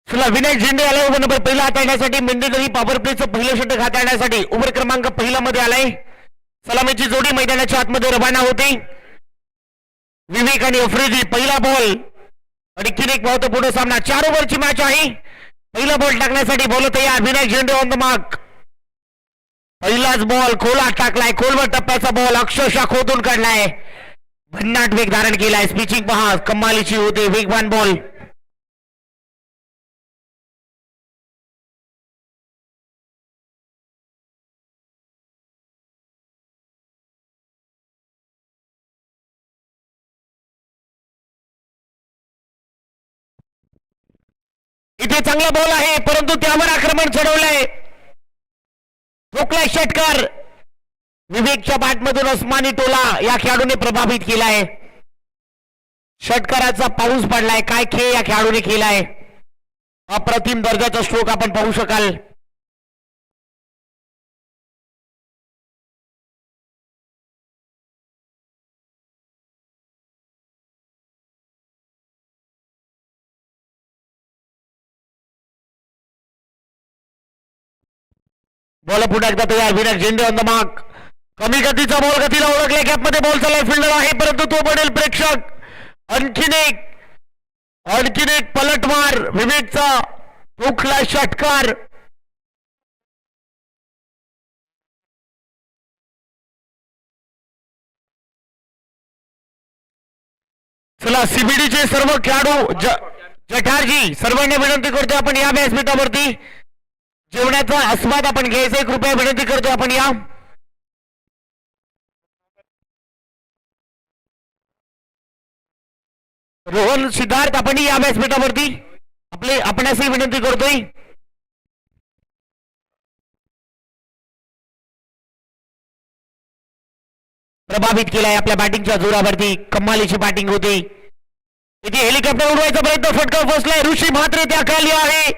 चला विनायक झेंडे आलाय उभा नंबर पहिला हाताळण्यासाठी मेंढेकरी पॉवर प्लेचं पहिलं षटक हाताळण्यासाठी उभर क्रमांक पहिला मध्ये आलाय. सलामीची जोडी मैदानाच्या आतमध्ये रवाना होते. विवेक आणि अफरीदी पहिला बॉल आणि एक महत्वपूर्ण सामना 4 ओव्हरची मॅच आहे. पहिला बॉल टाकण्यासाठी बॉल तयार. विनायक झेंडे ऑन द मार्क. पहिलाच बॉल खोलात टाकलाय. खोलवर टप्प्याचा बॉल अक्षरशः खोदून काढलाय. भन्नाट वेग धारण केलाय. स्पिचिंग पहा कमालीची होते. वेगवान बॉल इथे चांगला बॉल आहे परंतु त्यावर आक्रमण चढवलंय. ठोकलाय षटकार. विवेकच्या बॅटमधून अस्मानी टोला या खेळाडूने प्रभावित केलाय. षटकाराचा पाऊस पडलाय. काय खेळ या खेळाडूने केलाय. अप्रतिम दर्जाचा स्ट्रोक आपण पाहू शकाल. बॉल पुन्हा एकदा तयार. विनायक झेंडे ऑन द मार्क. कमी गतीचा बॉल गतीला ओळखले. गॅपमध्ये बॉल चालला. फिल्डर आहे परंतु तो पडेल प्रेक्षक. आणखीन एक पलटवार. विवेकचा ठोकला षटकार. चला सीबीडीचे सर्व खेळाडू जठारजी सर्वांना विनंती करतो आपण या व्यासपीठावरती जेवणाचा आस्वाद आपण घ्यायचा. कृपया विनंती करतो आपण या. रोहन सिद्धार्थ आपण या व्यासपीठावरती आपणासही विनंती करतोय. प्रभावित केलाय आपल्या बॅटिंगच्या जोरावरती. कमालीची बॅटिंग होती. इथे हेलिकॉप्टर उडवायचा प्रयत्न. फटका फसलाय. ऋषी म्हात्रे त्या खाली आहे.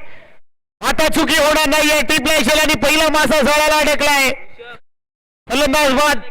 आता चुकी होणार नाहीये. टिपलाय शेलानी पहिला मासा झाडाला अडकलाय. फलंदाज बाद.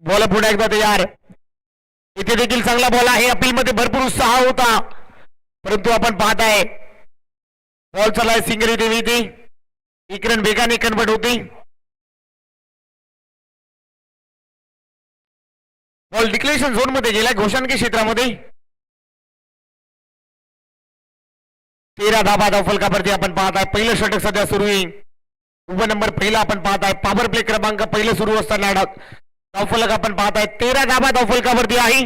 बॉल पुन्हा एकदा तयार. इथे देखील चांगला बॉल आहे. अपील मध्ये भरपूर उत्साह होता परंतु आपण पाहताय बॉल चाललाय सिंगरी देवी ती एक रन वेगाने कन्वर्ट होती. बॉल डिक्लेरेशन झोन मध्ये गेलाय. घोषणके क्षेत्रामध्ये 13 धाबा धावफलकावरती आपण पाहताय. पहिलं षटक सध्या सुरू आहे. उभा नंबर पहिला आपण पाहताय. पॉवर प्ले क्रमांक पहिलं सुरू असताना धावफलक आपण पाहताय. 13 धाबा धावफलकावरती आहे.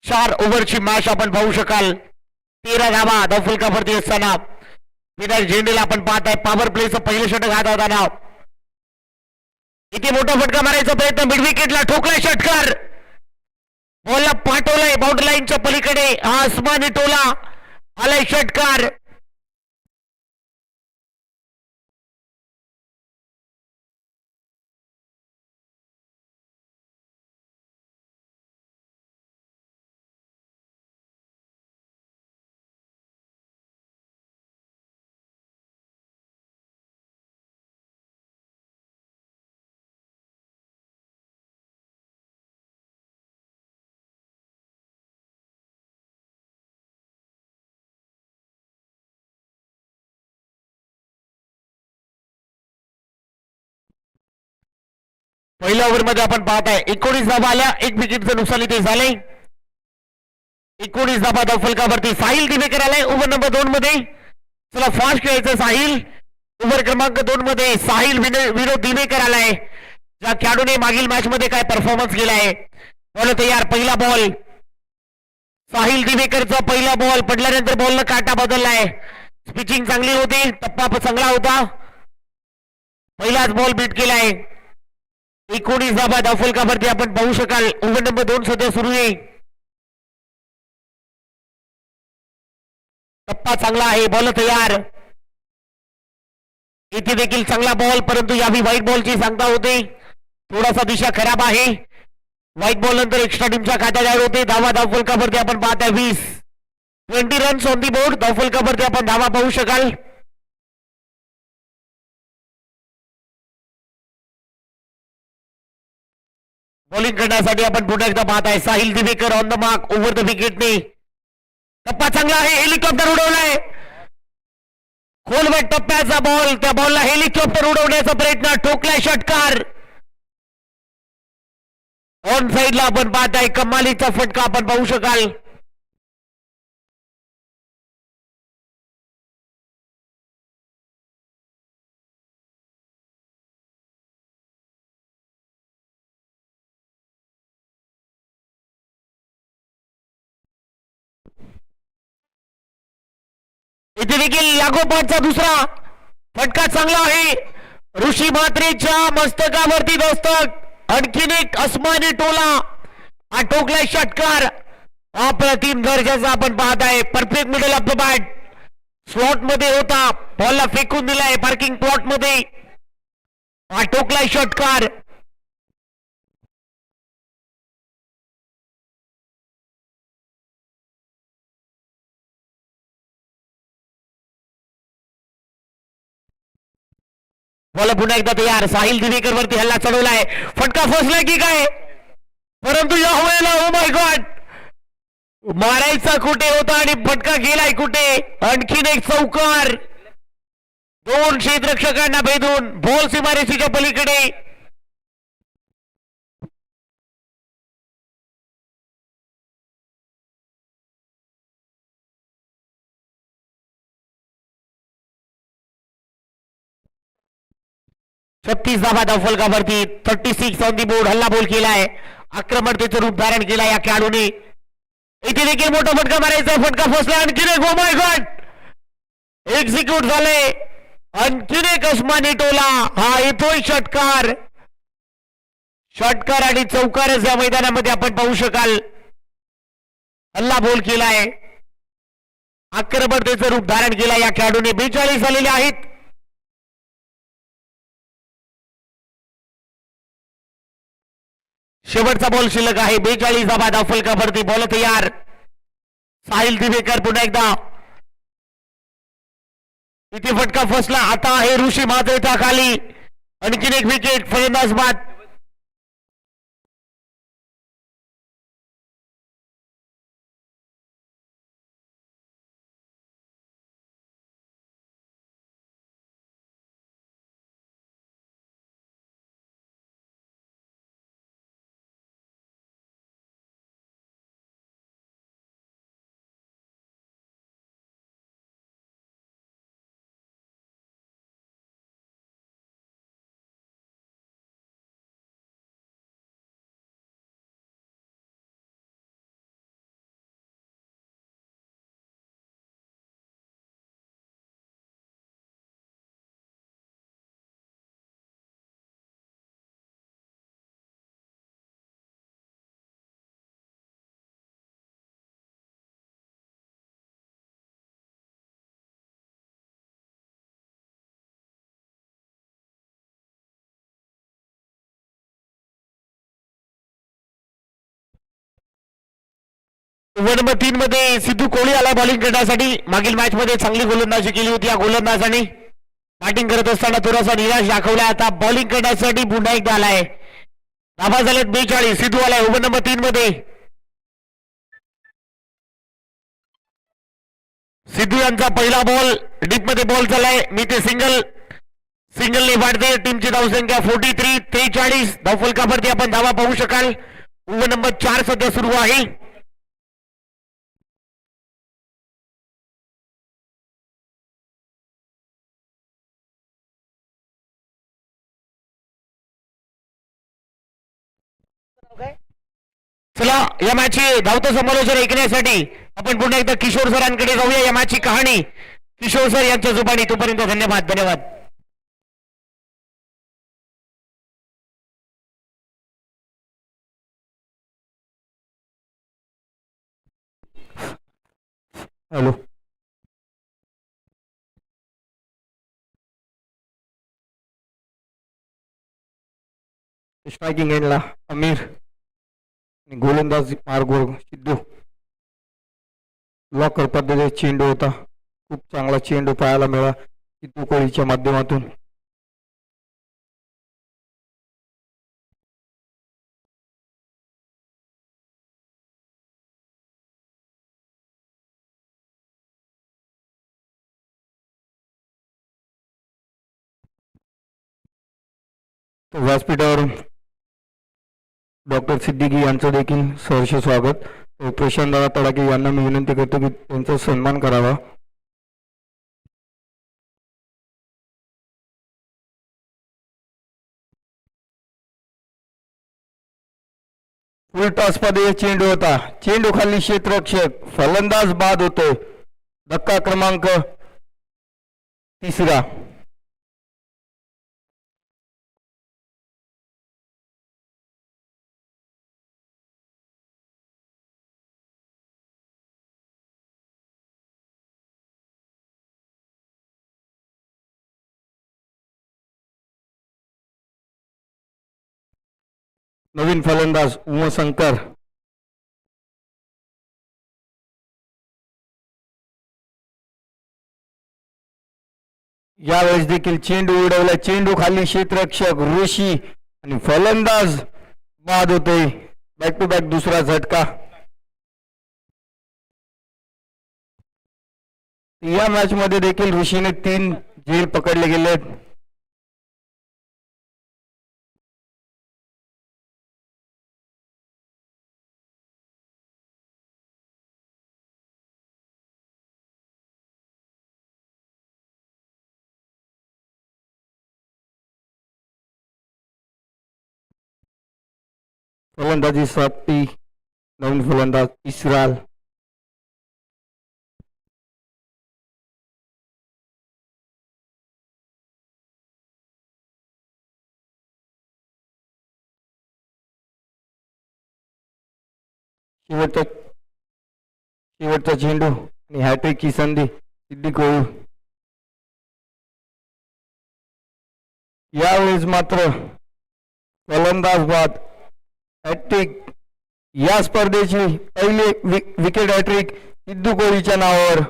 4 ओव्हरची मॅच आपण पाहू शकाल. 13 धाबा धावफलकावरती असताना विनायक झेंडेला आपण पाहताय. पॉवर प्लेचं पहिलं षटक हात होताना इथे मोठा फटका मारायचा प्रयत्न. मिड विकेटला ठोकलाय षटकार. बॉलला पाठवलंय बाउंड्री लाईनच्या पलीकडे. हा आसमानी टोला आलाय षटकार. पहिल्या ओव्हर मध्ये आपण पाहताय 19 धाबा आल्या. 1 विकेटचं नुकसान इथे झालंय. 19 धाबा धावफलकावरती साहिल दिवेकर आलाय ओव्हर नंबर 2 मध्ये. चला फास्ट खेळायचं साहिल. ओव्हर क्रमांक 2 मध्ये साहिल विनोद दिवेकर आलाय. ज्या खेळाडूने मागील मॅच मध्ये काय परफॉर्मन्स केलाय. बॉल तयार. पहिला बॉल साहिल दिवेकरचा पहिला बॉल पडल्यानंतर बॉलनं काटा बदललाय. पिचिंग चांगली होती, टप्पा चांगला होता. पहिलाच बॉल बीट केलाय. 19 धाबा धावफलकावरती आपण पाहू शकाल. ओव्हर नंबर 2 सध्या सुरू आहे. टप्पा चांगला आहे, बॉल तयार. इथे देखील चांगला बॉल, परंतु यावी व्हाईट बॉलची सांगता होते. थोडासा दिशा खराब आहे. व्हाईट बॉल नंतर एक्स्ट्रा टीमच्या खात्यात ऍड होते. धावा धावफलकावरती आपण पाहताय 20 रन्स ऑन दी बोर्ड. धावफलकावरती आपण धावा पाहू शकाल. बॉलिंग करण्यासाठी आपण पुन्हा एकदा पाहताय Sahil Divekar on the mark over the विकेटने. टप्पा चांगला आहे, हेलिकॉप्टर उडवलाय. खोलवट टप्प्याचा बॉल, त्या बॉलला हेलिकॉप्टर उडवण्याचा प्रयत्न, ठोकलाय षटकार. ऑन साइडला आपण पाहताय कमालीचा फटका आपण पाहू शकाल. इथे देखील लागोपाठचा दुसरा फटका चांगला आहे. ऋषी म्हात्रेच्या मस्तकावरती दस्तक. आणखीन एक अस्मानी टोला, हा ठोकलाय षटकार. अप्रतिम दर्जाचा आपण पाहताय. Perfect middle of the bat, slot मध्ये होता, बॉलला फेकून दिलाय पार्किंग प्लॉट मध्ये. हा ठोकलाय षटकार. बॉल पुन्हा एकदा तयार. साहिल दिवेकर वरती हल्ला चढवलाय. फटका फसलाय की काय, परंतु या वेळेला ओ माय गॉड, मारायचा कुठे होता आणि फटका गेलाय कुठे. आणखीन एक चौकार. 2 क्षेत्ररक्षकांना भेदून बॉल सीमारेषेच्या पलीकडे. छत्तीस धावा धावफलकावरती. 36 ऑन दी बोर्ड. हल्ला बोल केलाय, आक्रमकतेचं रूप धारण केलाय या खेळाडूने. इथे देखील मोठा फटका मारायचा, फटका फसला. आणखीन एक, ओ माय गॉड, एक्झिक्यूट झाले. आणखीन एक अस्मानी टोला. हा येतोय षटकार. षटकार आणि चौकारच या मैदानामध्ये आपण पाहू शकाल. हल्ला बोल केलाय, आक्रमकतेचं रूप धारण केलाय या खेळाडूने. 42 झालेले आहेत. शेवटचा बॉल शिल्लक आहे. 42 धावा धावफलकावरती. बॉल तयार. साहिल दिवेकर पुन्हा एकदा. इथे फटका फसला. आता आहे ऋषी म्हात्रेच्या खाली. आणखीन एक विकेट. फलंदाज बाद. ओव्हर नंबर 3 मध्ये सिद्धू कोहली आला बॉलिंग करण्यासाठी. मागील मॅच मध्ये चांगली गोलंदाजी केली होती या गोलंदाजाने. बॅटिंग करत असताना थोडासा निराश दाखवलाय. आता बॉलिंग करण्यासाठी पुन्हा एकदा आलाय. धावा झाल्यात 42. सिद्धू आलाय ओव्हर नंबर 3 मध्ये. सिद्धू यांचा पहिला बॉल डीप मध्ये बॉल झालाय. मी ते सिंगलने वाढते. टीमची धावसंख्या 43. धावफलकावरती आपण धावा पाहू शकाल. ओव्हर नंबर 4 सध्या सुरू आहे. चला या मॅचची धावतं समालोचन ऐकण्यासाठी आपण पुन्हा एकदा किशोर सरांकडे जाऊया. या मॅचची कहाणी किशोर सर यांच्या जुबानी. तोपर्यंत धन्यवाद धन्यवाद. हॅलो, स्ट्रायकिंग एंडला अमीर आणि गोलंदाज मार्गवर सिद्धू. लॉकर पद्धतीचा चेंडू होता. खूप चांगला चेंडू पाहायला मिळाला सिद्धू कोहलीच्या माध्यमातून. व्यासपीठावरून डॉक्टर सिद्दीकी यांचं देखील सहर्ष स्वागत. प्रशांत दादा तडाके यांना मी विनंती करतो की त्यांचा सन्मान करावा. फुल टॉस मध्ये चेंडू होता. चेंडू खाली क्षेत्ररक्षक, फलंदाज बाद होतोय. धक्का क्रमांक 3. नवीन फलंदाज उमाशंकर. यावेळेस देखील चेंडू उडवला. चेंडू खाली क्षेत्ररक्षक ऋषी आणि फलंदाज बाद होते. बॅक टू बॅक दुसरा झटका. या मॅच मध्ये देखील ऋषीने 3 झेल पकडले गेलेत. फलंदाजीसाठी नवीन फलंदाज इस्राल. शेवटचा चेंडू आणि हॅट्रिकची संधी सिद्धी कोहली. यावेळेस मात्र फलंदाज बाद. हॅट्रिक. या स्पर्धेची पहिली विकेट हॅट्रिक सिद्धू कोहलीच्या नावावर.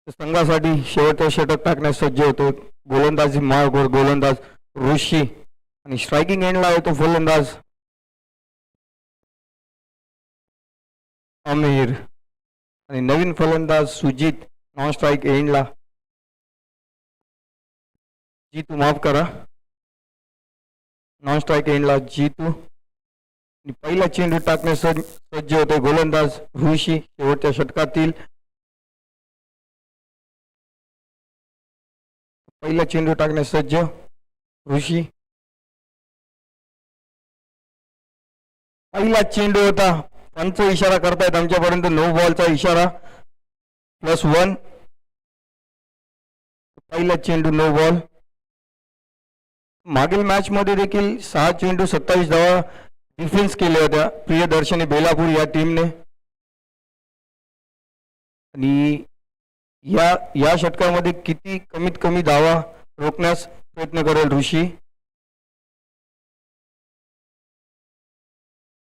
संघासाठी शेवटचा षटक टाकण्यास सज्ज होतो. गोलंदाजी मार्गवर गोलंदाज ऋषी आणि स्ट्रायकिंग एंडला होतो फलंदाज अमीर आणि नवीन फलंदाज सुजित. नॉन स्ट्राईक एंडला जीतू, माफ करा, नॉन स्ट्राईक एंडला जीतू. पहिला चेंडू टाकण्यास सज्ज होते गोलंदाज ऋषी. शेवटच्या षटकातील पहिला चेंडू टाकण्यास सज्ज ऋषी. पहिला चेंडू होता. पंच इशारा करतायत आमच्यापर्यंत. 9 बॉलचा इशारा +1. पहिला चेंडू 9 बॉल. मागील मॅच मध्ये देखील 6 चेंडू 27 धावा डिफेन्स केल्या होत्या प्रियदर्शनी बेलापूर या टीमने. आणि या षटकामध्ये किती कमीत कमी धावा रोखण्यास प्रयत्न करेल ऋषी.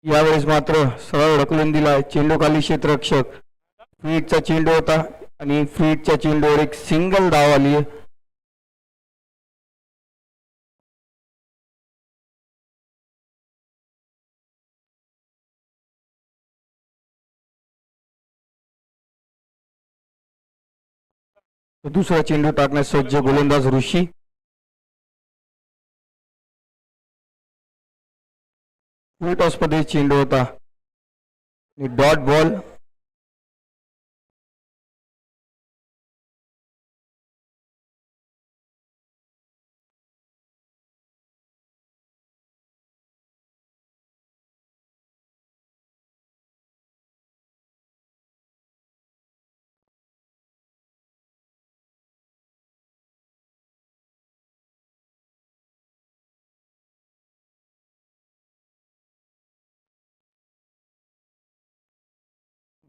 यावेळेस मात्र सरळ ढकलून दिला, चेंडू खाली क्षेत्ररक्षक. फीटचा चेंडू होता आणि फीटच्या चेंडूवर एक सिंगल धाव आली आहे. दुसरा चेंडू टाकण्यास सज्ज गोलंदाज ऋषी. फुल टॉस मध्ये चेंडू होता आणि डॉट बॉल.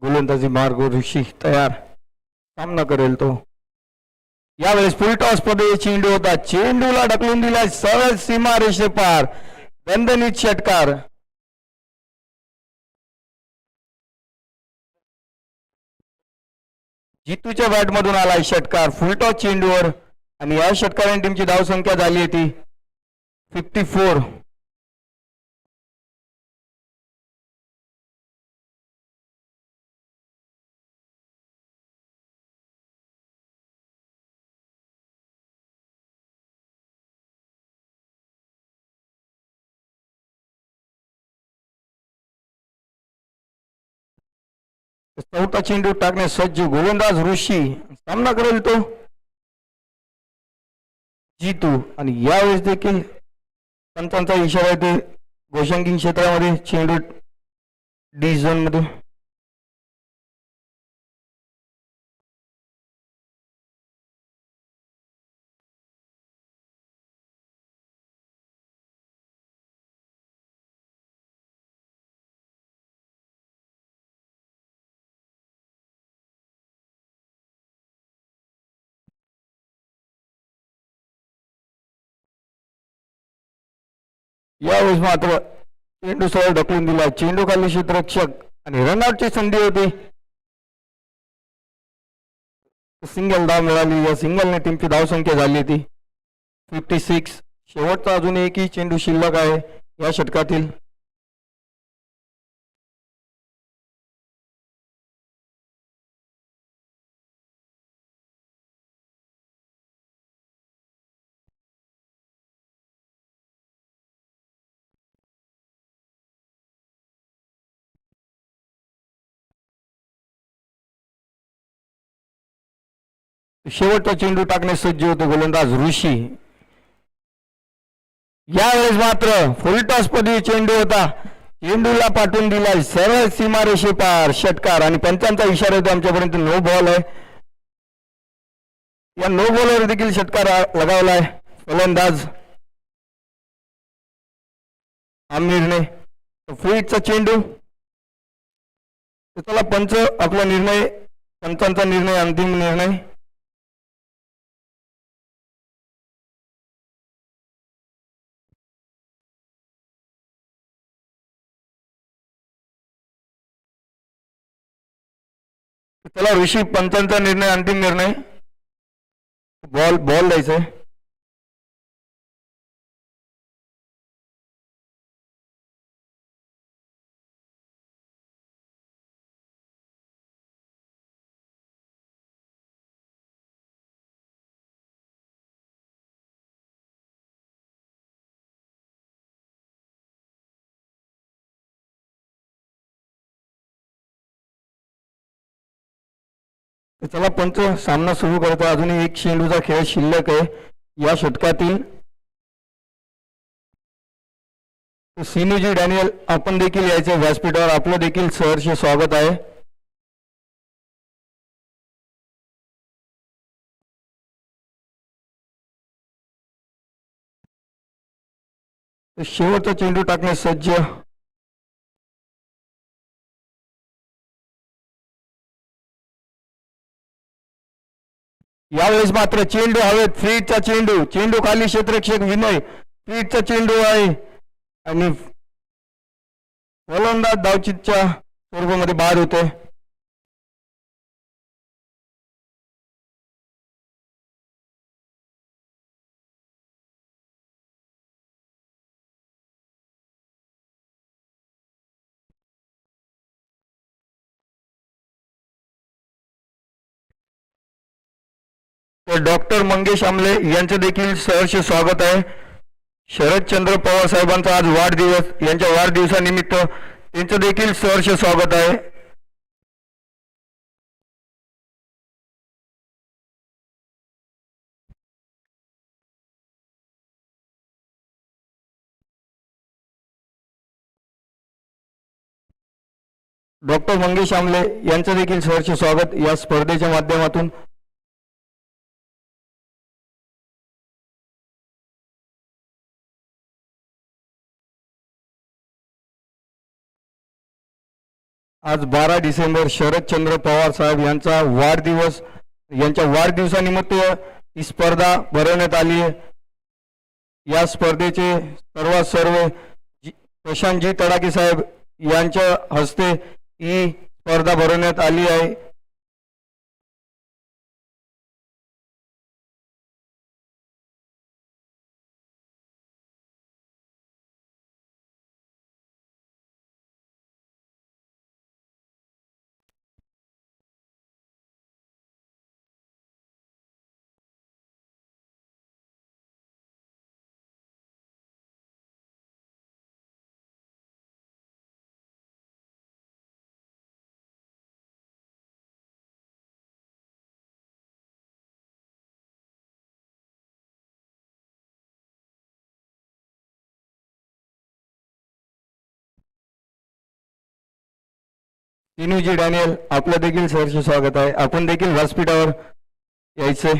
गोलंदाजी मार्ग ऋषी तयार, सामना करेल तो. यावेळेस फुल टॉस मध्ये चेंडू होता, चेंडूला ढकलून दिला सरळ सीमा रेषे पार, दणदणीत षटकार. जितूच्या बॅट मधून आलाय षटकार फुल टॉस चेंडूवर आणि या षटकाराने टीमची धावसंख्या झाली आहे ती 54. चौथा चेंडू टाकण्यास सज्ज गोलंदाज ऋषी, सामना करेल तो जितू. आणि यावेळेस देखील पंचांचा इशारा येते गोशांकिंग क्षेत्रामध्ये, चेंडू डी झोन मध्ये. यावेळेस मात्र चेंडू सरळ ढकलून दिला, चेंडू खाली क्षेत्ररक्षक आणि रनआउटची संधी होती. सिंगल धाव मिळाली, या सिंगलने टीमची धावसंख्या झाली ती 56. शेवटचा अजून एकही चेंडू शिल्लक आहे या षटकातील. शेवटचा चेंडू टाकण्यास सज्ज होते गोलंदाज ऋषी. यावेळेस मात्र फुल टॉस मध्ये चेंडू होता, चेंडूला पाठवून दिला सरळ सीमारेषे पार, षटकार. आणि पंचांचा इशारा येतो आमच्यापर्यंत नो बॉल आहे. या नो बॉलवर देखील षटकार लगावलाय फलंदाज आमिरने. फीटचा चेंडू, चला पंच आपला निर्णय, पंचांचा निर्णय अंतिम निर्णय. चला ऋषी, पंचांचा निर्णय अंतिम निर्णय. बॉल द्यायचंय. चला पंच सामना सुरू करतो. अजूनही एक चेंडूचा खेळ शिल्लक आहे या षटकातील. सिनीजी डॅनियल, आपण देखील यायचे व्यासपीठावर, आपलं देखील सहर्ष स्वागत आहे. शेवटचा चेंडू टाकण्यास सज्ज यावेळेस मात्र चेंडू हवेत, फीटचा चेंडू, चेंडू खाली क्षेत्ररक्षक विनय, फीटचा चेंडू आहे आणि गोलंदाज धावचीतच्या स्वरूपामध्ये बाद होते. डॉक्टर मंगेश आमले यांचे देखील सहर्ष स्वागत आहे. शरदचंद्र पवार साहेबांचा आज वाढदिवस, यांच्या वाढदिवसानिमित्त त्यांचं देखील सहर्ष स्वागत आहे. डॉक्टर मंगेश आमले यांचं देखील सहर्ष स्वागत या स्पर्धेच्या माध्यमातून. आज 12 डिसेंबर शरदचंद्र पवार साहेब यांचा वाढदिवस, यांच्या वाढदिवसानिमित्त ही स्पर्धा भरवण्यात आली आहे. या स्पर्धेचे सर्व प्रशांतजी तडाके साहेब यांच्या हस्ते ही स्पर्धा भरवण्यात आली आहे. तिनुजी डॅनियल आपलं देखील सहर्ष स्वागत आहे. आपण देखील व्यासपीठावर यायचे.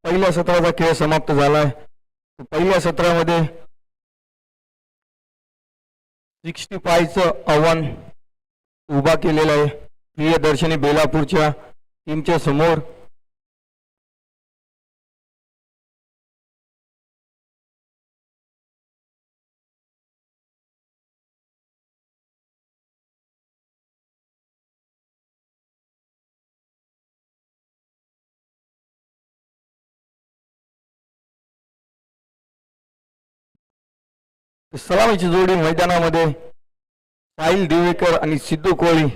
पहिल्या सत्राचा खेळ समाप्त झालाय. पहिल्या सत्रामध्ये 65चं आव्हान उभा केलेलं आहे प्रियदर्शनी बेलापूरच्या टीमच्या समोर. सलामीची जोडी मैदानामध्ये साहिल दिवेकर आणि सिद्धू कोळी.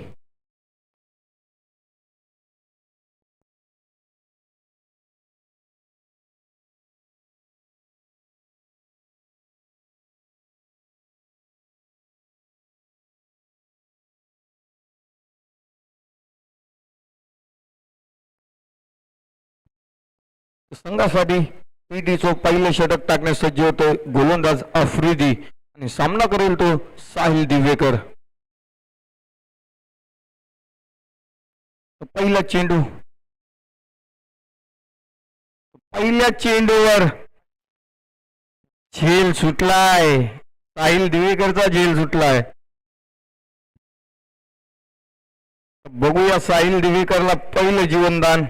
संघासाठी पीटीचं पहिले षटक टाकण्यास सज्ज होतोय गोलंदाज आफ्रिदी आणि सामना करेल तो साहिल दिवेकर. पहिला चेंडू, पहिल्या चेंडूवर झेल सुटलाय, साहिल दिवेकरचा झेल सुटलाय. बघूया साहिल दिवेकरला पहिलं जीवनदान.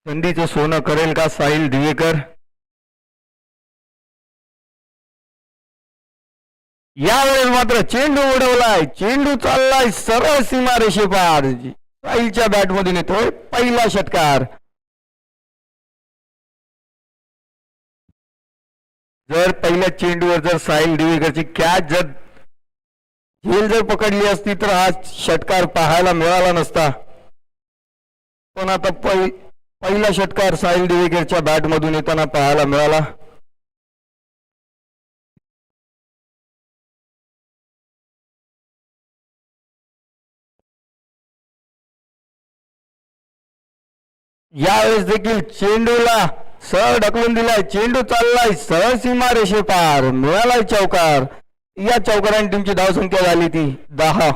संधीचं सोनं करेल का साहिल दिवेकर? यावेळेस मात्र चेंडू उडवलाय, चेंडू चाललाय सरळ सीमारेषेपार. साहिलच्या बॅटमधून येतोय पहिला षटकार. जर पहिल्या चेंडूवर जर साहिल दिवेकरची कॅच जर झेल जर पकडली असती तर हा षटकार पाहायला मिळाला नसता. पण आता पहिला षटकार साहिल दिवेकरच्या बॅट मधून येताना पाहायला मिळाला. यावेळेस देखील चेंडूला सरळ ढकलून दिलाय. चेंडू चाललाय सरळ सीमा रेषे पार. मिळालाय चौकार. या चौकारांनी टीमची धावसंख्या झाली ती 10.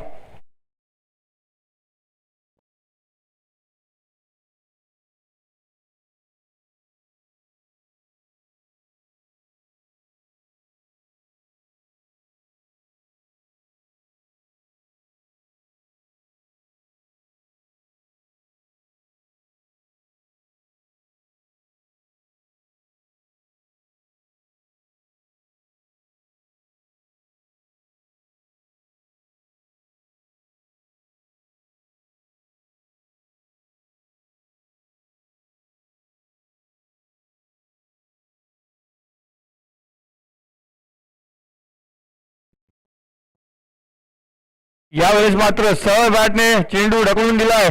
यावेळेस मात्र सरळ बॅटने चेंडू ढकलून दिलाय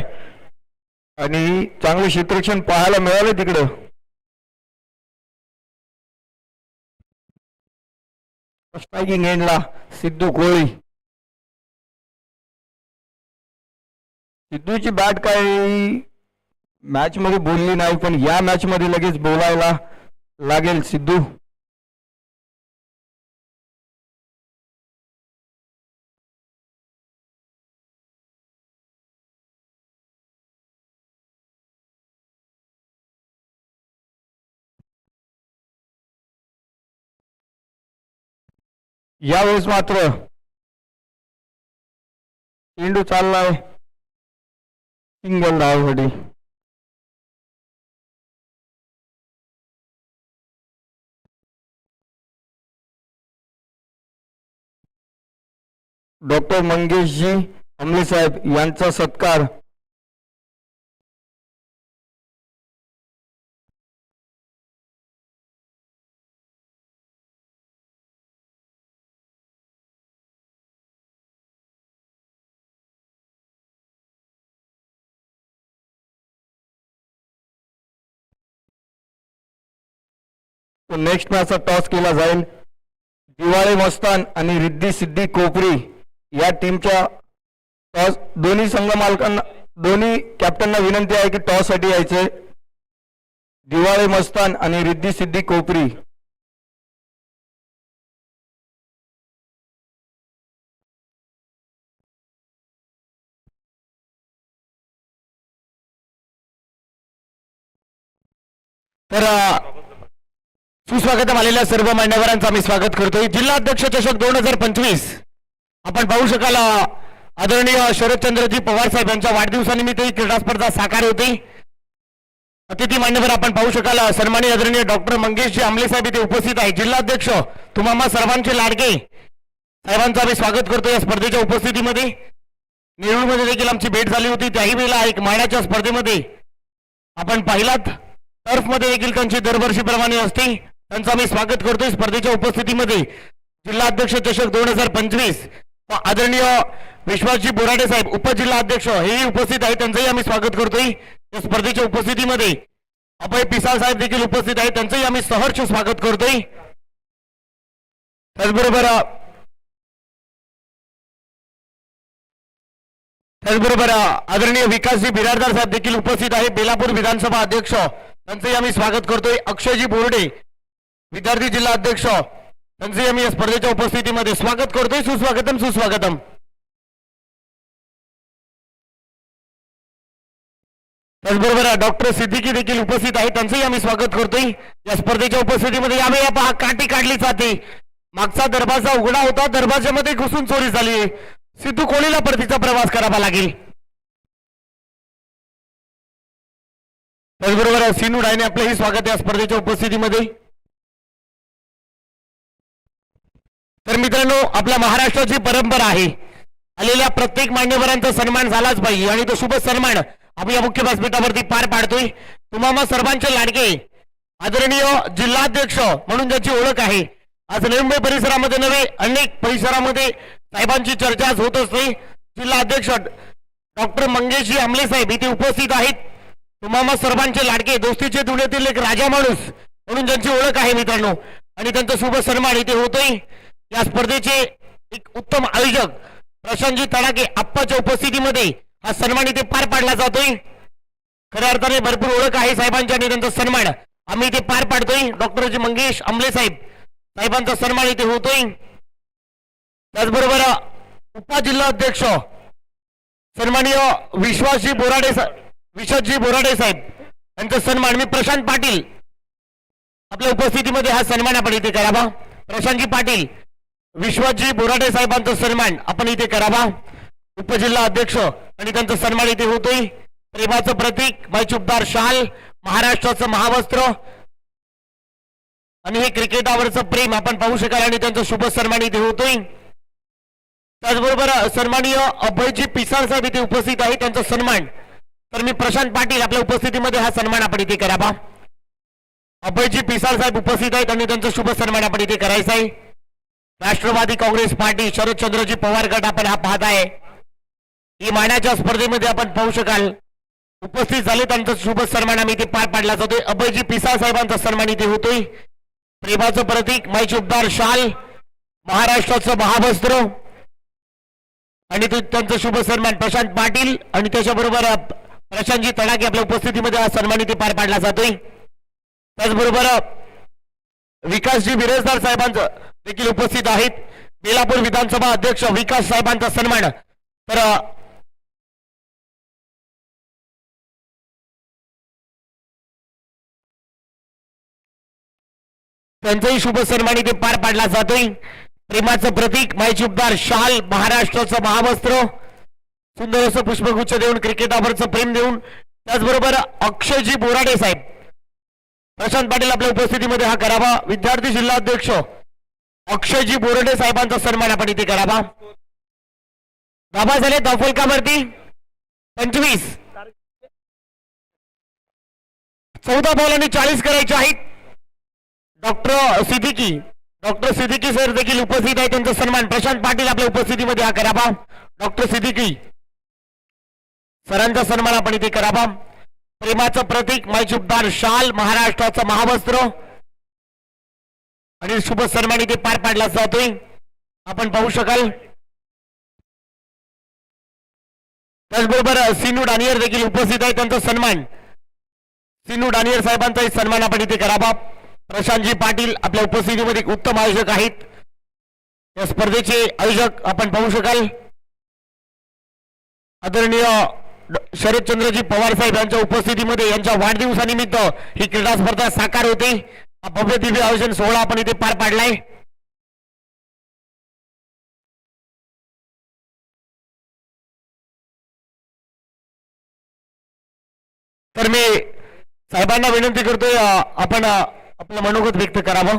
आणि चांगले क्षेत्ररक्षण पाहायला मिळाले तिकडं. स्ट्रायकिंग एंडला सिद्धू कोळी. सिद्धूची बॅट काही मॅच मध्ये बोलली नाही पण या मॅच मध्ये लगेच बोलायला लागेल सिद्धू. यावेळेस मात्र चेंडू चाललाय सिंगल धावसाठी. डॉक्टर मंगेशजी अमले साहेब यांचा सत्कार नेक्स्ट मॅचचा टॉस केला जाईल. दिवाळे मस्तान आणि रिद्धी सिद्धी कोपरी या टीमच्या टॉस. दोन्ही संघ मालकांना दोन्ही कॅप्टनना विनंती आहे की टॉस साठी यायचंय. दिवाळे मस्तान आणि रिद्धी सिद्धी कोपरी. तर सुस्वागतम आलेल्या सर्व मान्यवरांचं आम्ही स्वागत करतोय. जिल्हा अध्यक्ष चषक 2025 आपण पाहू शकाल आदरणीय शरदचंद्रजी पवार साहेब यांच्या वाढदिवसानिमित्त ही क्रीडा स्पर्धा साकार होती. अतिथी मान्यवर आपण पाहू शकाल सन्माननीय आदरणीय डॉक्टर मंगेशजी आमले साहेब इथे उपस्थित आहे. जिल्हा अध्यक्ष तुम्हाला सर्वांचे लाडके साहेबांचं आम्ही स्वागत करतोय या स्पर्धेच्या उपस्थितीमध्ये. नेरूळमध्ये देखील आमची भेट झाली होती. त्याही वेळेला एक मायणाच्या स्पर्धेमध्ये आपण पाहिलात. टर्फमध्ये देखील त्यांची दरवर्षीप्रमाणे असते. त्यांचं आम्ही स्वागत करतोय स्पर्धेच्या उपस्थितीमध्ये. जिल्हा अध्यक्ष चषक 2025 आदरणीय विश्वासजी बोराडे साहेब उपजिल्हा अध्यक्ष हेही उपस्थित आहेत. त्यांचंही आम्ही स्वागत करतोय या स्पर्धेच्या उपस्थितीमध्ये. अभय पिसाळ साहेब देखील उपस्थित आहेत. त्यांचंही आम्ही सहर्ष स्वागत करतोय. त्याचबरोबर आदरणीय विकासजी बिरारदार साहेब देखील उपस्थित आहेत. बेलापूर विधानसभा अध्यक्ष त्यांचंही आम्ही स्वागत करतोय. अक्षयजी बोर्डे विद्यार्थी जिल्हा अध्यक्ष त्यांचंही आम्ही या स्पर्धेच्या उपस्थितीमध्ये स्वागत करतोय. सुस्वागतम सुस्वागतम. त्याचबरोबर डॉक्टर सिद्दीकी देखील उपस्थित आहेत. त्यांचंही आम्ही स्वागत करतोय या स्पर्धेच्या उपस्थितीमध्ये. यावेळी पहा काठी काढली जाते. मागचा दरवाजा उघडा होता, दरवाजामध्ये घुसून चोरी झाली. सिद्धू कोळीला परतीचा प्रवास करावा लागेल. त्याचबरोबर सिनू डायने आपलंही स्वागत या स्पर्धेच्या उपस्थितीमध्ये. तर मित्रांनो आपल्या महाराष्ट्राची परंपरा आहे आलेल्या प्रत्येक मान्यवरांचा सन्मान झालाच पाहिजे आणि तो शुभ सन्मान आम्ही या मुख्य व्यासपीठावरती पार पाडतोय. तुम्हाला सर्वांचे लाडके आदरणीय जिल्हाध्यक्ष म्हणून ज्याची ओळख आहे, आज नवी मुंबई परिसरामध्ये नव्हे अनेक परिसरामध्ये साहेबांची चर्चा आज होत असते. जिल्हाध्यक्ष डॉक्टर मंगेशजी आमले साहेब इथे उपस्थित आहेत. तुम्हाला सर्वांचे लाडके दोस्तीचे दुनियेतील एक राजा माणूस म्हणून ज्यांची ओळख आहे मित्रांनो, आणि त्यांचा शुभ सन्मान इथे होतोय. या स्पर्धेचे एक उत्तम आयोजक प्रशांतजी तडाके आप्पाच्या उपस्थितीमध्ये हा सन्मान इथे पार पाडला जातोय. खऱ्या अर्थाने भरपूर ओळख आहे साहेबांची आणि त्यांचा सन्मान आम्ही इथे पार पाडतोय. डॉक्टरजी मंगेश आमले साहेब साहेबांचा सन्मान इथे होतोय. त्याचबरोबर उपजिल्हाध्यक्ष सन्माननीय विश्वासजी बोराडे साहेब यांचा सन्मान मी प्रशांत पाटील आपल्या उपस्थितीमध्ये हा सन्मान आपण इथे करावा. प्रशांतजी पाटील विश्वासजी बोराडे साहेबांचा सन्मान आपण इथे करावा. उपजिल्हा अध्यक्ष आणि त्यांचा सन्मान इथे होतोय. प्रेमाचं प्रतीक मायचुबदार शाल, महाराष्ट्राचं महावस्त्र आणि हे क्रिकेटावरचं प्रेम आपण पाहू शकाल आणि त्यांचा शुभ सन्मान इथे होतोय. त्याचबरोबर सन्माननीय अभयजी पिसाळ साहेब इथे उपस्थित आहे, त्यांचा सन्मान तर मी प्रशांत पाटील आपल्या उपस्थितीमध्ये हा सन्मान आपण इथे करावा. अभयजी पिसाळ साहेब उपस्थित आहेत आणि त्यांचा शुभ सन्मान आपण इथे करायचा आहे. राष्ट्रवादी काँग्रेस पार्टी शरदचंद्रजी पवार गट आपण हा पाहताय. ही मानाच्या स्पर्धेमध्ये आपण पाहू शकाल उपस्थित झाले, त्यांचा शुभ सन्मान आम्ही इथे पार पाडला जातोय. अभयजी पिसाळ साहेबांचा सन्मान इथे होतोय. प्रेमाचं प्रतीक मायचुबदार शाल, महाराष्ट्राचं महावस्त्र आणि त्यांचा शुभ सन्मान प्रशांत पाटील आणि त्याच्याबरोबर प्रशांतजी तडाके आपल्या उपस्थितीमध्ये हा सन्मान इथे पार पाडला जातोय. त्याचबरोबर विकासजी बिरेजदार साहेबांचं देखील उपस्थित आहेत. बेलापूर विधानसभा अध्यक्ष विकास साहेबांचा सन्मान तर त्यांचाही शुभ सन्मान इथे पार पाडला जातोय. प्रेमाचं प्रतीक मायचुबदार शाल, महाराष्ट्राचं महावस्त्र, सुंदर असं पुष्पगुच्छ देऊन क्रिकेटावरचं प्रेम देऊन. त्याचबरोबर अक्षयजी बोराडे साहेब प्रशांत पाटील आपल्या उपस्थितीमध्ये हा करावा. विद्यार्थी जिल्हाध्यक्ष अक्षयजी बोराडे साहेबांचा सन्मान आपण इथे करावा. धाबा झाले धावफलकावरती 25 14 बॉलांनी 40 करायचे आहेत. डॉक्टर सिद्दीकी सर देखील उपस्थित आहे, त्यांचा सन्मान प्रशांत पाटील आपल्या उपस्थितीमध्ये हा करावा. डॉक्टर सिद्दीकी सरांचा सन्मान आपण इथे करावा. प्रेमाचं प्रतीक मायचुबदार शाल, महाराष्ट्राचं महावस्त्र आणि शुभ सन्मान इथे पार पाडला जातोय आपण पाहू शकाल. त्याचबरोबर सिनू डानियर देखील उपस्थित आहे, त्यांचा सन्मान सिनू डानियर साहेबांचाही सन्मान आपण इथे करावा. प्रशांतजी पाटील आपल्या उपस्थितीमध्ये उत्तम आयोजक आहेत. या स्पर्धेचे आयोजक आपण पाहू शकाल आदरणीय शरदचंद्रजी पवार साहेब यांच्या उपस्थितीमध्ये यांच्या वाढदिवसानिमित्त ही क्रीडा स्पर्धा साकार होते. हा भव्य दिव्य आयोजन सोहळा आपण इथे पार पाडलाय. तर मी साहेबांना विनंती करतोय आपण आपलं मनोगत व्यक्त करावं.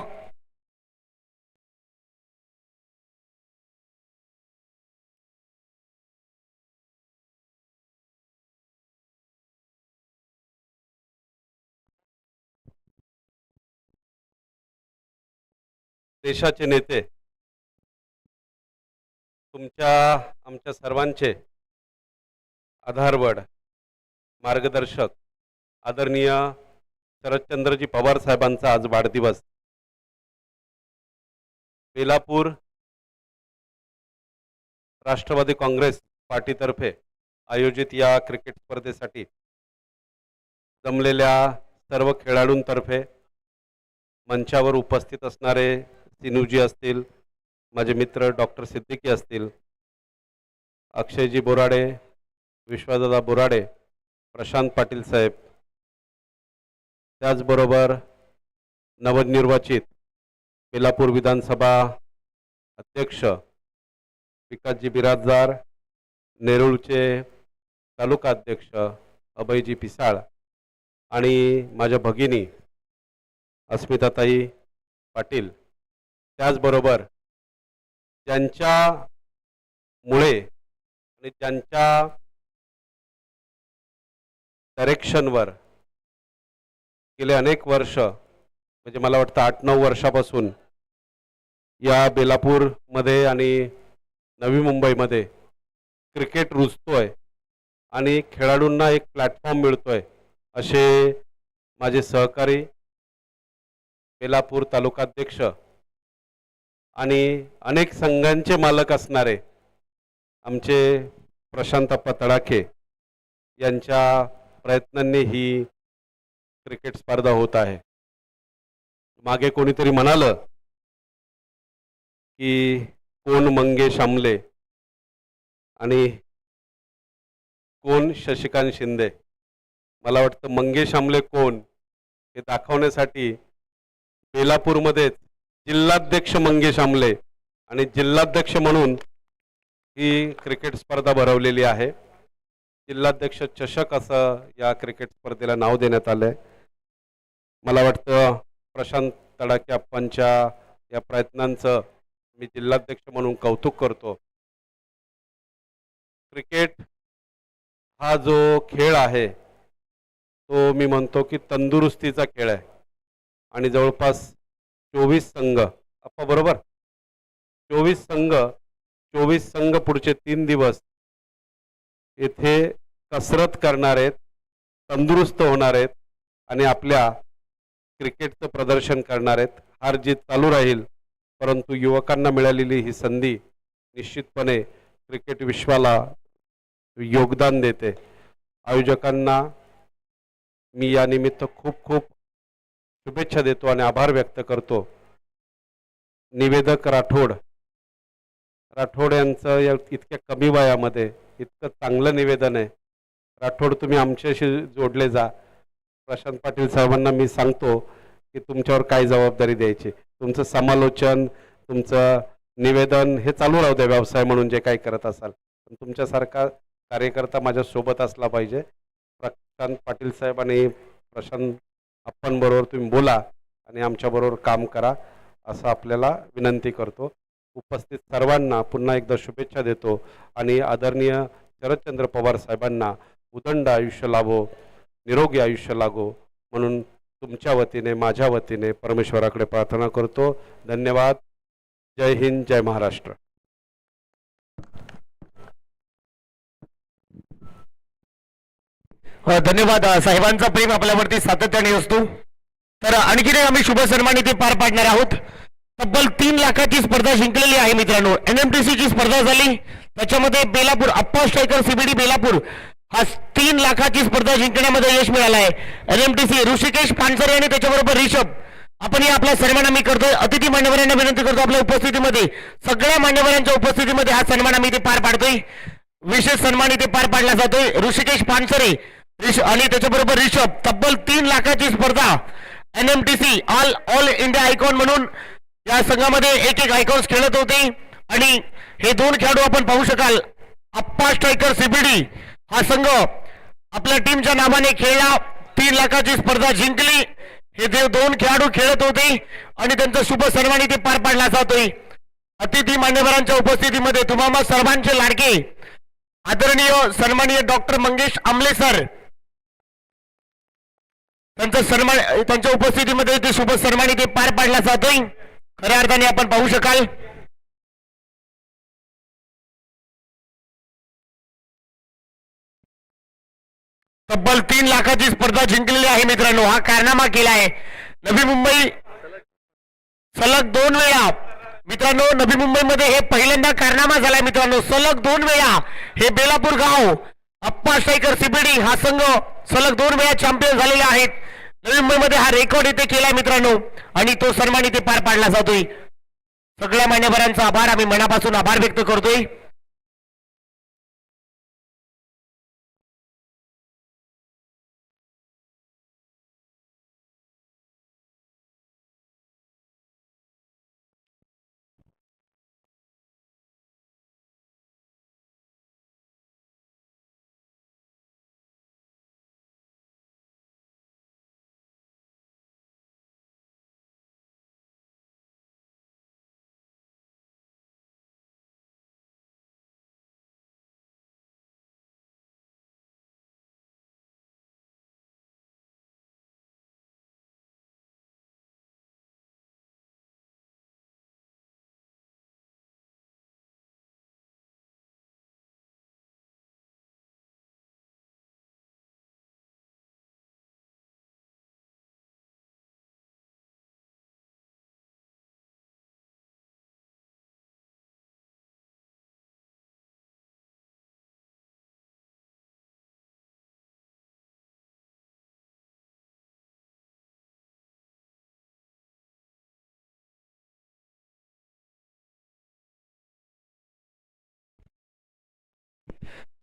देशाचे नेते, आमच्या सर्वांचे आधारवड मार्गदर्शक आदरणीय शरदचंद्रजी पवार साहेबांचा आज वाढदिवस. बेलापूर राष्ट्रवादी काँग्रेस पार्टीतर्फे आयोजित या क्रिकेट स्पर्धेसाठी जमलेल्या सर्व खेळाडूंतर्फे मंचावर उपस्थित असणारे सिनूजी असतील, माझे मित्र डॉक्टर सिद्दीकी असतील, अक्षयजी बोराडे, विश्वासदादा बोराडे, प्रशांत पाटील साहेब, त्याचबरोबर नवनिर्वाचित बेलापूर विधानसभा अध्यक्ष विकासजी बिराजदार, नेरूळचे तालुका अध्यक्ष अभयजी पिसाळ आणि माझ्या भगिनी अस्मिताताई पाटील, त्याचबरोबर ज्यांच्यामुळे आणि ज्यांच्या डायरेक्शनवर गेले अनेक वर्ष म्हणजे मला वाटतं 8-9 वर्षापासून या बेलापूरमध्ये आणि नवी मुंबईमध्ये क्रिकेट रुजतोय आणि खेळाडूंना एक प्लॅटफॉर्म मिळतोय असे माझे सहकारी बेलापूर तालुकाध्यक्ष आणि अनेक संघांचे मालक असणारे आमचे प्रशांतप्पा तडाखे यांच्या प्रयत्नांनी ही क्रिकेट स्पर्धा होत आहे. मागे कोणीतरी म्हणालं की कोण मंगेश आमले आणि कोण शशिकांत शिंदे. मला वाटतं मंगेश आमले कोण हे दाखवण्यासाठी बेलापूरमध्येच जिल्हाध्यक्ष मंगेश आमले आणि जिल्हाध्यक्ष म्हणून ही क्रिकेट स्पर्धा भरवलेली आहे. जिल्हाध्यक्ष चषक असं या क्रिकेट स्पर्धेला नाव देण्यात आलंय. मला वाटतं प्रशांत तडाखे अप्पांच्या या प्रयत्नांचं मी जिल्हाध्यक्ष म्हणून कौतुक करतो. क्रिकेट हा जो खेळ आहे तो मी म्हणतो की तंदुरुस्तीचा खेळ आहे आणि जवळपास 24 संघ अप्पा बरोबर 24 संघ पुढचे 3 दिवस येथे कसरत करणार आहेत, तंदुरुस्त होणार आहेत आणि आपल्या क्रिकेटचं प्रदर्शन करणार आहेत. हार जीत चालू राहील, परंतु युवकांना मिळालेली ही संधी निश्चितपणे क्रिकेट विश्वाला योगदान देते. आयोजकांना मी या निमित्त खूप खूप शुभेच्छा देतो आणि आभार व्यक्त करतो. निवेदक राठोड यांचं या इतक्या कमी वयामध्ये इतकं चांगलं निवेदन आहे. राठोड तुम्ही आमच्याशी जोडले जा. प्रशांत पाटील साहेबांना मी सांगतो की तुमच्यावर काय जबाबदारी द्यायची. तुमचं समालोचन, तुमचं निवेदन हे चालू राहू द्या व्यवसाय म्हणून जे काही करत असाल, पण तुमच्यासारखा कार्यकर्ता माझ्या सोबत असला पाहिजे. प्रशांत पाटील साहेब आणि प्रशांत अप्पांबरोबर तुम्ही बोला आणि आमच्याबरोबर काम करा असं आपल्याला विनंती करतो. उपस्थित सर्वांना पुन्हा एकदा शुभेच्छा देतो आणि आदरणीय शरदचंद्र पवार साहेबांना उदंड आयुष्य लाभो, निरोगी आयुष्य लागो म्हणून तुमच्या वतीने माझ्या वतीने परमेश्वराकडे प्रार्थना करतो. धन्यवाद. जय हिंद, जय महाराष्ट्र. धन्यवाद. साहेबांचा प्रेम आपल्यावरती सातत्याने असतो. तर आणखीन आम्ही शुभ सन्मान इथे पार पाडणार आहोत. तब्बल 3 लाखाची स्पर्धा जिंकलेली आहे मित्रांनो. NMTC ची स्पर्धा झाली, त्याच्यामध्ये बेलापूर अप्पा स्ट्रायकर CBD बेलापूर हा 3 लाखाची स्पर्धा जिंकण्यामध्ये यश मिळालं आहे. NMTC ऋषिकेश पानसरे आणि त्याच्याबरोबर रिषभ. आपण आपला सन्मान आम्ही करतोय. अतिथी मान्यवरांना विनंती करतो आपल्या उपस्थितीमध्ये, सगळ्या मान्यवरांच्या उपस्थितीमध्ये हा सन्मान आम्ही इथे पार पाडतोय. विशेष सन्मान इथे पार पाडला जातोय. ऋषिकेश पानसरे आणि त्याच्याबरोबर रिषभ. तब्बल 3 लाखाची स्पर्धा NMTC ऑल इंडिया आयकॉन म्हणून या संघामध्ये एक आयकॉन्स खेळत होते आणि हे 2 खेळाडू आपण पाहू शकाल. अप्पा स्ट्रायकर CBD हा संघ आपल्या टीमच्या नावाने खेळला, 3 लाखाची स्पर्धा जिंकली. हे 2 खेळाडू खेळत होते आणि त्यांचा शुभ सन्मान इथे पार पाडला जातोय. अतिथी मान्यवरांच्या उपस्थितीमध्ये तुम्हाला सर्वांचे लाडके आदरणीय सन्माननीय डॉक्टर मंगेश आमले सर, त्यांच्या उपस्थितीमध्ये ते शुभ सन्मान इथे पार पाडला जातोय. खऱ्या अर्थाने आपण पाहू शकाल. तब्बल 3 लाखाची स्पर्धा जिंकलेली आहे मित्रांनो. हा कारनामा केला आहे नवी मुंबई सलग 2 वेळा. मित्रांनो, नवी मुंबईमध्ये हे पहिल्यांदा कारनामा झालाय मित्रांनो. सलग 2 वेळा हे बेलापूर गाव अप्पा स्ट्रायकर CBD हा संघ सलग 2 वेळा चॅम्पियन झालेले आहेत. नवी मुंबईमध्ये हा रेकॉर्ड इथे केलाय मित्रांनो आणि तो सन्मान इथे पार पाडला जातोय. सगळ्या मान्यवरांचा आभार, आम्ही मनापासून आभार व्यक्त करतोय.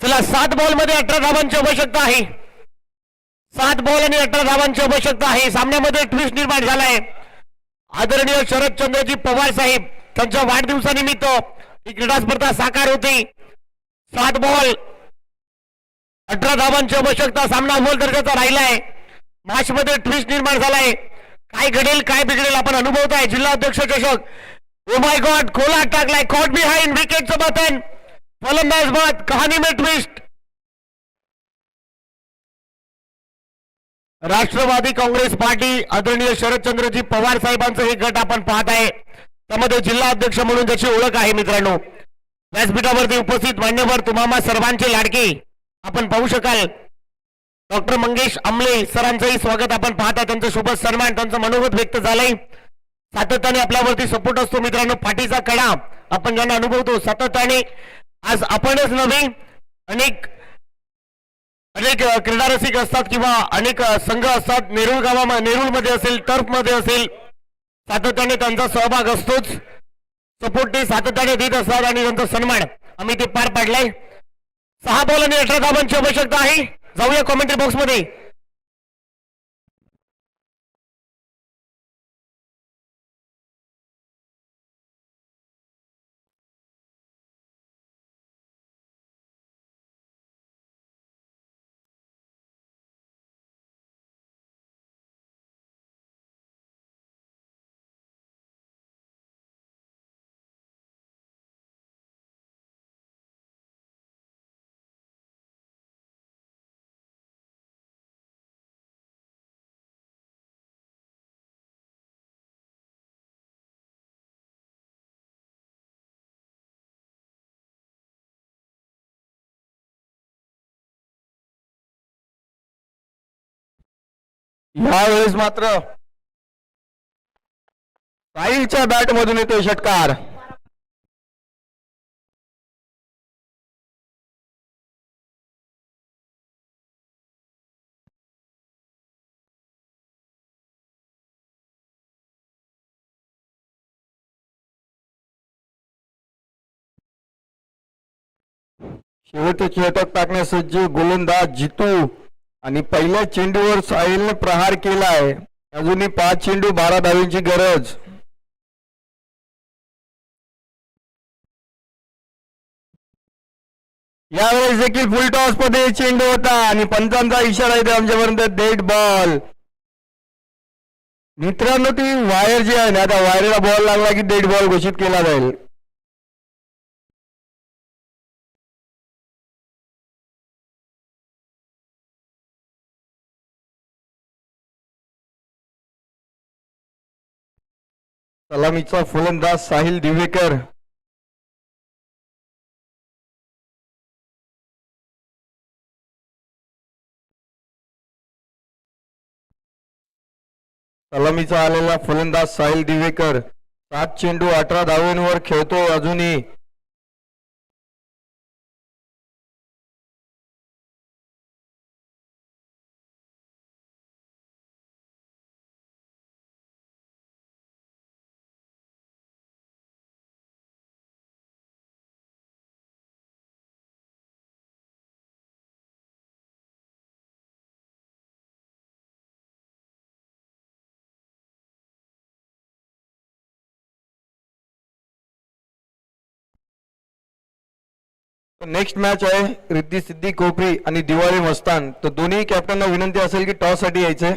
चला 7 बॉल मध्ये 18 धावांची आवश्यकता आहे. 7 बॉल आणि 18 धावांची आवश्यकता आहे. सामन्यामध्ये ट्विस्ट निर्माण झालाय. आदरणीय शरदचंद्रजी पवार साहेब त्यांच्या वाढदिवसानिमित्त ही क्रीडा स्पर्धा साकार होती. 7 बॉल 18 धावांची आवश्यकता. सामना बोल दर्जाचा राहिलाय. मॅच मध्ये ट्विस्ट निर्माण झालाय. काय घडेल काय बिघडेल आपण अनुभवताय. जिल्हा अध्यक्ष चषक. ओ माय गॉड, खोला टाकलाय. कॉट बिहाइंड विकेटचं बटन. फलंदाज बाद. कहाणी में ट्विस्ट. राष्ट्रवादी काँग्रेस पार्टी आदरणीय शरदचंद्रजी पवार साहेबांचं हे गट आपण पाहत आहे. त्यामध्ये जिल्हा अध्यक्ष म्हणून त्याची ओळख आहे. मित्रांनो, व्यासपीठावरती उपस्थित मान्यवर तुम्हा सर्वांचे लाडके आपण पाहू शकाल. डॉक्टर मंगेश आमले सरांचंही स्वागत आपण पाहता. त्यांचं शुभ सन्मान, त्यांचं मनोगत व्यक्त झालंय. सातत्याने आपल्यावरती सपोर्ट असतो मित्रांनो. पाठीचा कणा आपण ज्यांना अनुभवतो सातत्याने. आज आपणच नव्हे, अनेक क्रीडा रसिक असतात किंवा अनेक संघ असतात. नेरूळ मध्ये असेल, टर्फ मध्ये असेल, सातत्याने त्यांचा सहभाग असतोच. सपोर्ट ते सातत्याने देत असतात आणि त्यांचा सन्मान आम्ही ते पार पाडलाय. 6 बॉल आणि 18 धावांची आवश्यकता आहे. जाऊया कॉमेंट्री बॉक्स मध्ये. यावेळेस मात्र साहिलच्या बॅट मधून येतोय षटकार. शेवटचे षटक टाकण्यास सज्ज गोलंदाज जितू आणि पहिल्या चेंडूवर साहिलने प्रहार केलाय. अजूनही 5 चेंडू 12 धावांची गरज. यावेळेस देखील फुल टॉस मध्ये चेंडू होता आणि पंचांचा इशारा येतो आमच्यापर्यंत डेड बॉल. मित्रांनो, ती वायर जी आहे ना, त्या वायरला बॉल लागला की डेड बॉल घोषित केला जाईल. सलामीचा फलंदाज साहिल दिवेकर. सलामीचा आलेला फलंदाज साहिल दिवेकर 7 चेंडू 18 धावांवर खेळतो अजूनही. नेक्स्ट मॅच आहे रिद्धी सिद्धी कोपरी आणि दिवाळी मस्तान. तर दोन्ही कॅप्टनना विनंती असेल की टॉस साठी यायचंय.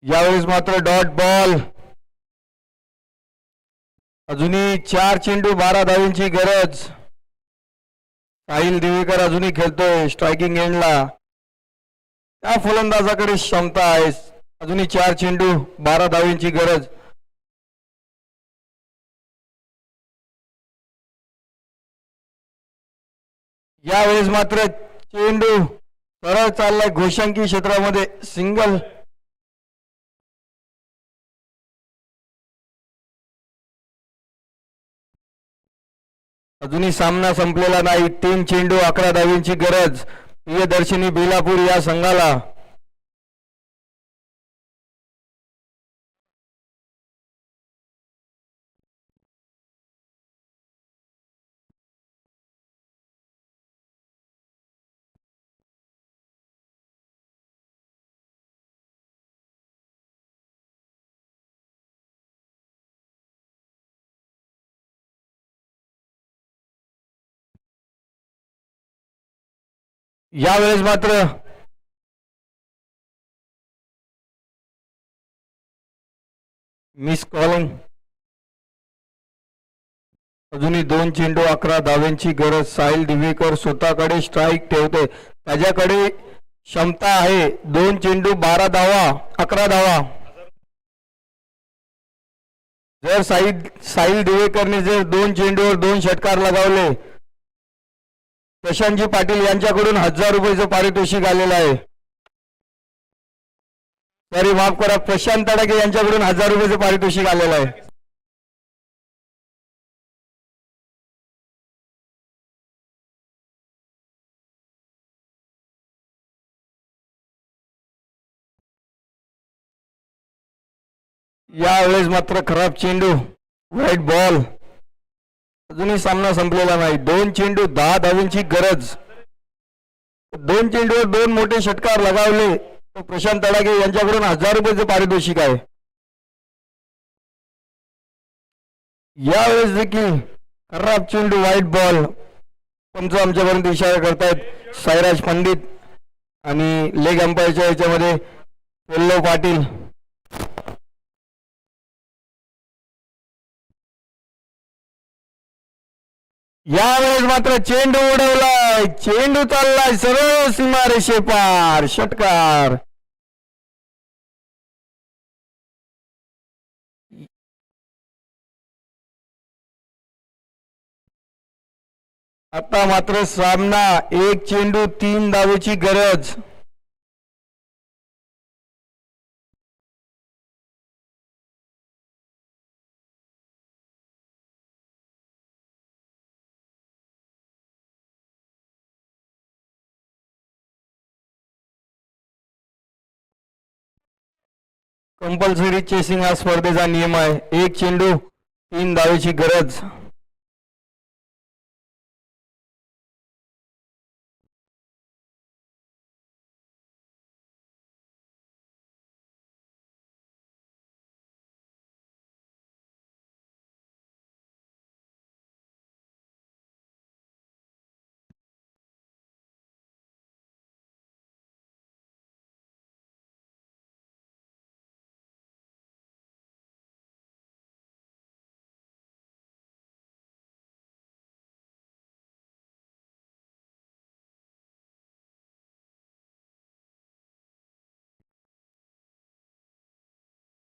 यावेळेस मात्र डॉट बॉल. अजूनही 4 चेंडू 12 धावांची गरज. साहिल दिवेकर अजूनही खेळतोय स्ट्रायकिंग एंडला. त्या फलंदाजाकडे क्षमता आहे. अजूनही 4 चेंडू 12 धावांची गरज. यावेळेस मात्र चेंडू सरळ चाललाय घोषांकी क्षेत्रामध्ये. सिंगल अजूनही सामना संपलेला नाही. 3 चेंडू 11 धावांची गरज प्रियदर्शनी बेलापूर या संघाला. यावेळेस मात्र मिस कॉलिंग. अजूनही 2 चेंडू 11 धावांची गरज. साहिल दिवेकर स्वतःकडे स्ट्राईक ठेवते. त्याच्याकडे क्षमता आहे. 2 चेंडू 12 धावा 11 धावा. जर साहिल दिवेकरने जर 2 चेंडूवर 2 षटकार लगावले, प्रशांतजी पाटील यांच्याकडून 1000 रुपयाचं पारितोषिक आलेलं आहे. सॉरी, माफ करा, प्रशांत तडाके यांच्याकडून 1000 रुपयाचं पारितोषिक आलेलं आहे. यावेळेस मात्र खराब चेंडू, व्हाईट बॉल. अजूनही सामना संपलेला नाही. 2 चेंडू 10 धावांची गरज. 2 चेंडूवर 2 मोठे षटकार लगावले तर प्रशांत तडाके यांच्याकडून 1000 रुपयाचं पारितोषिक आहे. यावेळेस देखील खराब चेंडू, व्हाईट बॉल. पंच आमच्यापर्यंत इशारा करतायत साईराज पंडित आणि लेग अंपायरच्या याच्यामध्ये पल्लव पाटील. यावेळेस मात्र चेंडू उडवलाय. चेंडू चाललाय सरळ सीमारेषे पार. षटकार. आता मात्र सामना 1 चेंडू 3 धावेची गरज. कंपल्सरी चेसिंग हा स्पर्धेचा नियम आहे. 1 चेंडू 3 धावेची गरज.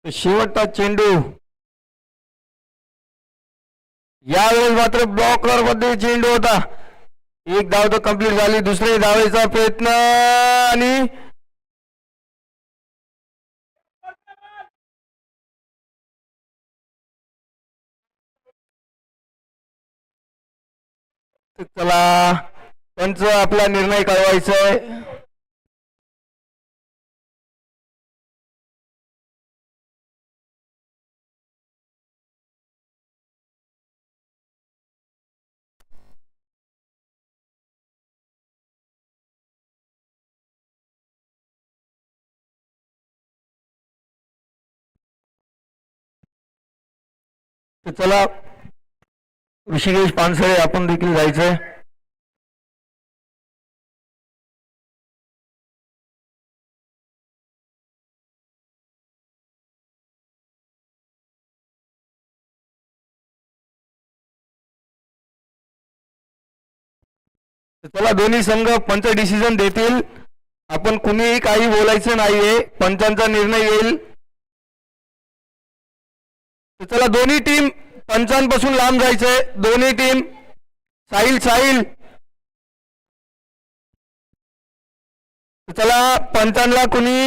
शेवटचा चेंडू. यावेळेस मात्र ब्लॉकर मध्ये चेंडू होता. 1 धाव तर कंप्लीट झाली. दुसरे धावेचा प्रयत्न आणि चला, पंच आपला निर्णय कळवायचा आहे. चला, ऋषिकेश पानसरे आपण देखील जायचंय. चला, दोन्ही संघ पंच डिसिजन देतील. आपण कुणीही काही बोलायचं नाहीये. पंचांचा निर्णय येईल. चला, दोन्ही टीम पंचांपासून लांब जायचंय. दोन्ही टीम. साहिल. चला, पंचांना कुणी